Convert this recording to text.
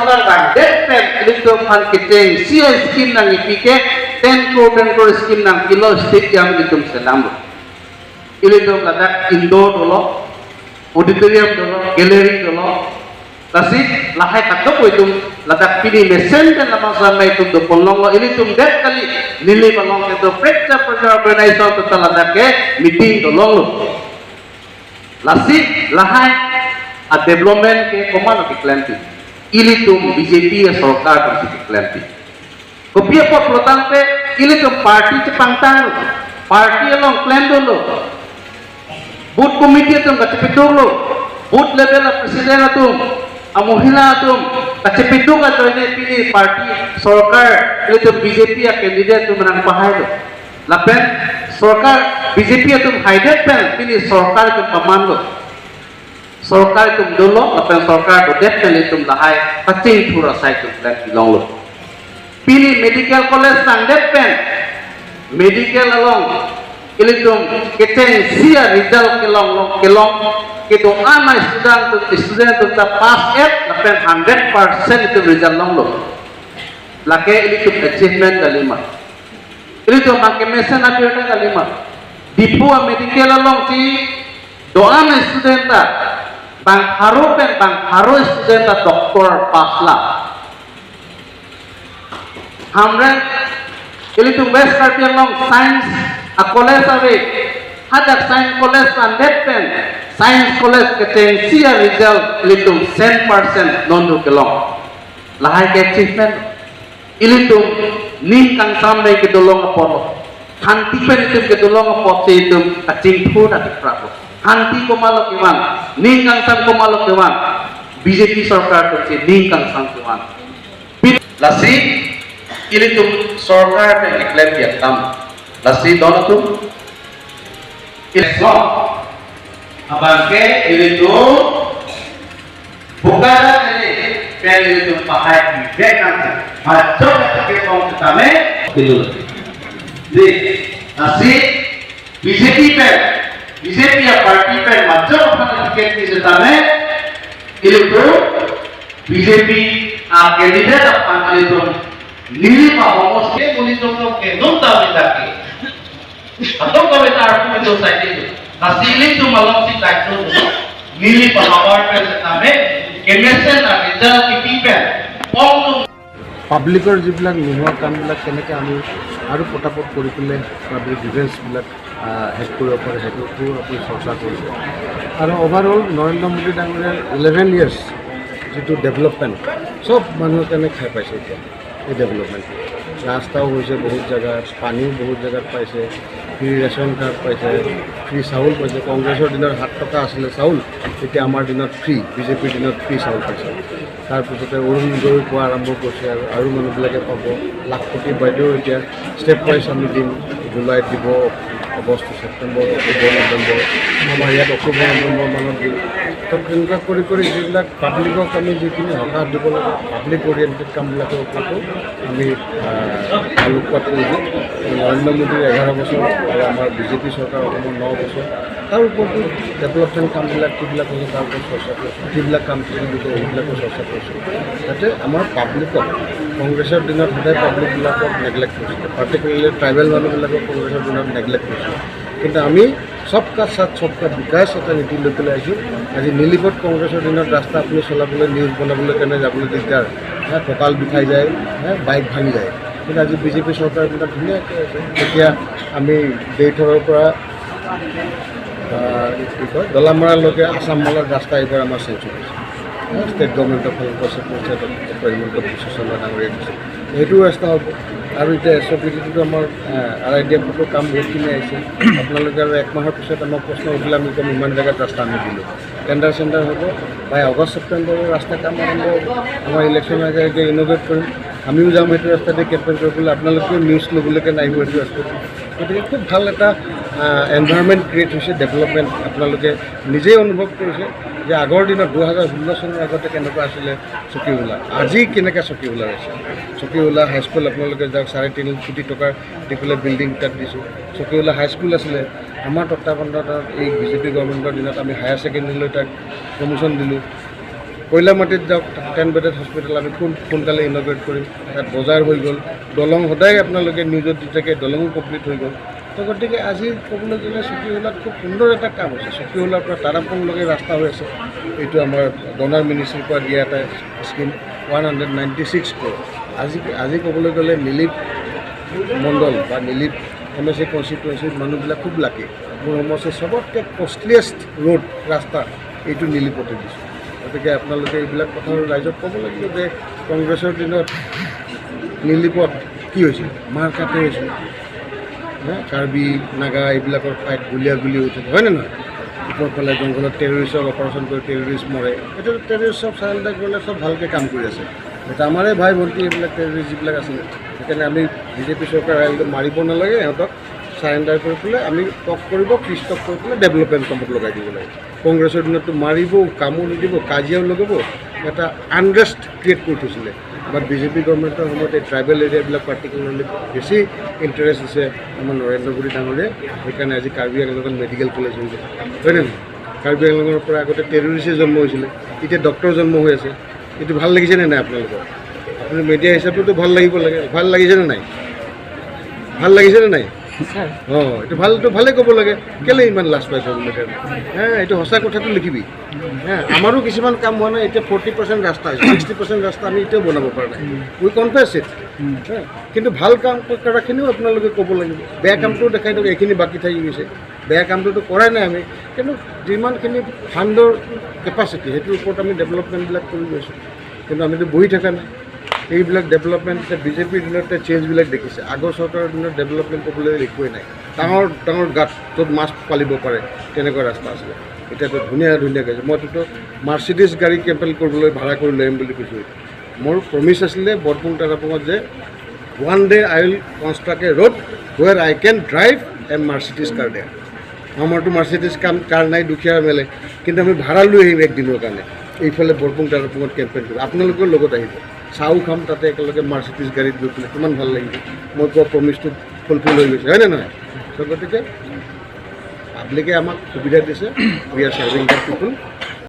सरकार bang depen ilitum han kiteng sia skim nang ipike 10 crore skim nang kilo stadium ilitum selam ilitum ladak indoor dolo auditorium dolo gallery dolo tasik lahai takap ilitum ladak pini mesen dan lama sampai itu do polongo ilitum det kali nili balong itu preksa perja organization total ladak ke meeting dolo lasik lahai a development ke komano ke klanti ilitum BJP ya सरकार के klanti kopia pot lotan pe ilitum party cepangtang party along plan dulu booth committee tum kacipidung lo booth level presiden atum amuhila atum kacipidung ato ini pilih party सरकार ilitum BJP ya candidate tum menang pahai lo lapen सरकार BJP atum hidden pen pilih सरकार tum paman lo सरकार तुम दलो अपन सरकार को देख के तुम लहाय पच्चीस पूरा साइकिल प्लान बिलोंग लो पीली मेडिकल कॉलेज संगेट पेन मेडिकल अलोंग इले तुम कितने सिया रिजल्ट के लोंग कि तो आना स्टूडेंट तुम ता पास एट अपन 100% तुम रिजल्ट लोंग लो लगे इले तुम अचीवमेंट कलीमा इले तुम आके मेसन आके कलीमा डिपुआ medical along C doa student ta bang haru student ta doktor pasla hamre ili tu west karpiang long science a college ave hadak science college and depen science college keteng sia result ili tu 100% non do kelong lahai ke achievement ili tu ning kang sampai ke dolong apolo hanti pen itu ke dolong apote itu acing pun ada prabu hanti ko malok iman ningkang sang ko malok iman BJP सरकार तो से ningkang sang iman lasi ili tum सरकार पे निकले दिया काम lasi दोनों तुम इसको अपन के ili तुम बुकारा करे पहले ili तुम पहाड़ की बेकान से हजो के कौन से में दिलु दे lasi BJP पे BJP या पार्टी पे मध्य टिकट की जगह में इलेक्टो BJP आप कैंडिडेट अपन के तो नीली पावोस के मुनी तो के दोन तावे जाके अतो कवे तार को तो साइड हसीली तो मलम सी टाइटो नीली पावर पे जगह में केमेसन आ रिजल्ट की टीपे पॉम পাব্লিকৰ যিবিলাক নোহোৱা কামবিলাক কেনেকৈ আমি আৰু পটাপট কৰি পেলাই পাব্লিক ডিফেন্সবিলাক হেড কৰিব পাৰে সেইটোতো আপুনি চৰ্চা কৰিছে আৰু অভাৰঅল নৰেন্দ্ৰ মোদী ডাঙৰীয়াৰ 11 ইয়াৰ্ছ যিটো ডেভেলপমেণ্ট চব মানুহে কেনে খাই পাইছে এতিয়া এই ডেভেলপমেণ্ট ৰাস্তাও হৈছে বহুত জেগাত পানীও বহুত জেগাত পাইছে ফ্ৰী ৰেচন কাৰ্ড পাইছে ফ্ৰী চাউল পাইছে কংগ্ৰেছৰ দিনত 7 টকা আছিলে চাউল এতিয়া আমাৰ দিনত ফ্ৰী বিজেপিৰ দিনত ফ্ৰী চাউল পাইছে তাৰপিছতে অৰুণোদয় পোৱা আৰম্ভ কৰিছে আৰু মানুহবিলাকে পাব লাখপতি বাইদেউ এতিয়া ষ্টেপ ৱাইজ আমি দিম জুলাইত দিব আগষ্ট ছেপ্টেম্বৰ অক্টোবৰ নৱেম্বৰ আমাৰ ইয়াত অক্টোবৰ নৱেম্বৰ মানত দিম তো তেনেকুৱা কৰি কৰি যিবিলাক পাব্লিকক আমি যিখিনি সকাহ দিব লাগে পাব্লিক অৰিয়েণ্টেড কামবিলাকৰ ওপৰতো আমি আলোকপাত কৰিছোঁ নৰেন্দ্ৰ মোদীৰ 11 বছৰ আৰু আমাৰ বিজেপি চৰকাৰ অসমৰ 9 বছৰ তাৰ ওপৰতো ডেভেলপমেণ্ট কামবিলাক কিবিলাক হৈছে তাৰ ওপৰত চৰ্চা কৰিছোঁ যিবিলাক কাম কৰিব সেইবিলাকো চৰ্চা কৰিছোঁ যাতে আমাৰ পাব্লিকক কংগ্ৰেছৰ দিনত সদায় পাব্লিকবিলাকক নেগলেক্ট কৰিছিলে পাৰ্টিকুলাৰলি ট্ৰাইবেল মানুহবিলাকক কংগ্ৰেছৰ দিনত নেগলেক্ট কৰিছিলোঁ কিন্তু আমি सबका साथ सबका विकास এটা নীতি লৈ পেলাই আহিছোঁ আজি নীলিপত কংগ্ৰেছৰ দিনত ৰাস্তা আপুনি চলাবলৈ নিউজ বনাবলৈ কাৰণে যাবলৈ দিগদাৰ কঁকাল বিষাই যায় বাইক ভাঙি যায় কিন্তু আজি বিজেপি চৰকাৰ দিনত ধুনীয়াকৈ আছে এতিয়া আমি দেইথৰৰ পৰা কি কয় দলামৰালৈকে আছাম মালাৰ ৰাস্তা এইবাৰ আমাৰ চেঞ্জ হৈছে ষ্টেট গভৰ্ণমেণ্টৰ ফালৰ পৰা ডক্টৰ হিমন্ত বিশ্ব শৰ্মা ডাঙৰীয়াই দিছে সেইটো ৰাস্তা হ'ব আৰু এতিয়া SOPTটো আমাৰ RIDFটো কাম বহুতখিনি আহিছে আপোনালোকে আৰু 1 মাহৰ পিছত আমাক প্ৰশ্ন উঠিলে আমি কম ইমান জেগাত ৰাস্তা আমি দিলোঁ টেণ্ডাৰ চেণ্ডাৰ হ'ব প্ৰায় আগষ্ট ছেপ্টেম্বৰৰ ৰাস্তা কাম আৰম্ভ হ'ব আমাৰ ইলেকশ্যন আগে আগে ইন'ভেট কৰিম আমিও যাম সেইটো ৰাস্তাতে কেম্পেইন কৰিবলৈ আপোনালোকেও নিউজ ল'বলৈকে নাহিব সেইটো ৰাস্তাত গতিকে খুব ভাল এটা এনভাইৰনমেণ্ট ক্ৰিয়েট হৈছে ডেভেলপমেণ্ট আপোনালোকে নিজেই অনুভৱ কৰিছে যে আগৰ দিনত 2016 চনৰ আগতে কেনেকুৱা আছিলে চকীহোলা আজি কেনেকৈ চকীহোলা হৈছে চকীহোলা হাইস্কুল আপোনালোকে যাওক 3.5 কোটি টকাৰ দি পেলাই বিল্ডিং তাত দিছোঁ চকীহোলা হাইস্কুল আছিলে আমাৰ তত্ত্বাৱধানত এই বিজেপি গভৰ্ণমেণ্টৰ দিনত আমি হায়াৰ ছেকেণ্ডেৰীলৈ তাক প্ৰমোশ্যন দিলোঁ কয়লামাটিত যাওক 10 বেডেড হস্পিটেল আমি সোনকালে ইনগ্ৰেট কৰিম তাত বজাৰ হৈ গ'ল দলং সদায় আপোনালোকে নিউজত দি থাকে দলঙো কমপ্লিট হৈ গ'ল তো গতিকে আজি ক'বলৈ গ'লে চকীহোলাত খুব সুন্দৰ এটা কাম হৈছে চকীহোলাৰ পৰা তাৰাপুৰলৈকে ৰাস্তা হৈ আছে এইটো আমাৰ ডনাৰ মিনিষ্ট্ৰীৰ পৰা দিয়া এটা স্কিম 196 crore আজি ক'বলৈ গ'লে নীলিপ মণ্ডল বা নীলিপ MSA কনষ্টিটুৱেঞ্চিৰ মানুহবিলাক খুব লাকি মোৰ সমস্যা চবতকৈ কষ্টলিয়েষ্ট ৰোড ৰাস্তা এইটো নীলিপতে দিছোঁ গতিকে আপোনালোকে এইবিলাক কথা ৰাইজক ক'ব লাগিব যে কংগ্ৰেছৰ দিনত নীলিপত কি হৈছিল মাৰ কাটে হৈছিল কাৰ্বি নাগা এইবিলাকৰ ফাইট গুলীয়াগুলি হৈছিল হয়নে নহয় ওপৰফালে জংঘলত টেৰৰিষ্টক অপাৰেশ্যন কৰি টেৰৰিষ্ট মৰে এইটো টেৰৰিষ্ট চব চাৰেণ্ডাৰ কৰিলে চব ভালকৈ কাম কৰি আছে এতিয়া আমাৰে ভাই ভণ্টি এইবিলাক টেৰৰিষ্ট যিবিলাক আছিলে সেইকাৰণে আমি বিজেপি চৰকাৰ আহিলে মাৰিব নালাগে সিহঁতক চাৰেণ্ডাৰ কৰি পেলাই আমি টক কৰিব ফ্ৰী ষ্টক কৰি পেলাই ডেভেলপমেণ্ট কামত লগাই দিব লাগে কংগ্ৰেছৰ দিনততো মাৰিব কামো নিদিব কাজিয়াও লগাব এটা আনৰেষ্ট ক্ৰিয়েট কৰি থৈছিলে বাট বিজেপি গভৰ্ণমেণ্টৰ সময়ত এই ট্ৰাইবেল এৰিয়াবিলাক পাৰ্টিকুলাৰলি বেছি ইণ্টাৰেষ্ট দিছে আমাৰ নৰেন্দ্ৰ মোদী ডাঙৰীয়ে সেইকাৰণে আজি কাৰ্বি আংলঙত মেডিকেল কলেজ হৈছে হয়নে নহয় কাৰ্বি আংলঙৰ পৰা আগতে টেৰৰিষ্টে জন্ম হৈছিলে এতিয়া ডক্টৰ জন্ম হৈ আছে এইটো ভাল লাগিছেনে নাই আপোনালোকৰ আপুনি মিডিয়া হিচাপেতো ভাল লাগিব লাগে ভাল লাগিছেনে নাই ভাল লাগিছেনে নাই অঁ এইটো ভালটো ভালেই ক'ব লাগে কেলৈ ইমান লাজ পাইছোঁ এইটো সঁচা কথাটো লিখিবি আমাৰো কিছুমান কাম হোৱা নাই এতিয়া 40% ৰাস্তা হৈছে 60% ৰাস্তা আমি এতিয়াও বনাব পৰা নাই উই কনফেছ ইট কিন্তু ভাল কাম কৰাখিনিও আপোনালোকে ক'ব লাগিব বেয়া কামটো দেখাই দিয়ক এইখিনি বাকী থাকি গৈছে বেয়া কামটোতো কৰাই নাই আমি কিন্তু যিমানখিনি ফাণ্ডৰ কেপাচিটি সেইটোৰ ওপৰত আমি ডেভেলপমেণ্টবিলাক কৰি গৈছোঁ কিন্তু আমিতো বহি থকা নাই এইবিলাক ডেভেলপমেণ্ট এতিয়া বিজেপিৰ দিনত চেঞ্জবিলাক দেখিছে আগৰ চৰকাৰৰ দিনত ডেভেলপমেণ্ট ক'বলৈ একোৱেই নাই ডাঙৰ ডাঙৰ গাঁত য'ত মাছ পালিব পাৰে তেনেকুৱা ৰাস্তা আছিলে এতিয়াতো ধুনীয়াকৈ আছে মইতো মাৰ্চিডিছ গাড়ী কেম্পেইন কৰিবলৈ ভাড়া কৰি লৈ আহিম বুলি কৈছোঁ মোৰ প্ৰমিছ আছিলে বৰপুং তাৰাপুঙত যে one day I will construct a road where I can drive a Mercedes car ডে আমাৰতো মাৰ্চিডিছ কাৰ নাই দুখীয়া মেলে কিন্তু আমি ভাড়া লৈ আহিম একদিনৰ কাৰণে এইফালে বৰপুং তাৰাপুঙত কেম্পেইন কৰিম আপোনালোকৰ লগত আহিব চাহো খাম তাতে একেলগে মাৰ্চিডিছ গাড়ীত গৈ পেলাই কিমান ভাল লাগিব মই কোৱা প্ৰমিছটো ফুলফিল হৈ গৈছে হয়নে নহয় তো গতিকে পাব্লিকে আমাক সুবিধা দিছে we are serving the people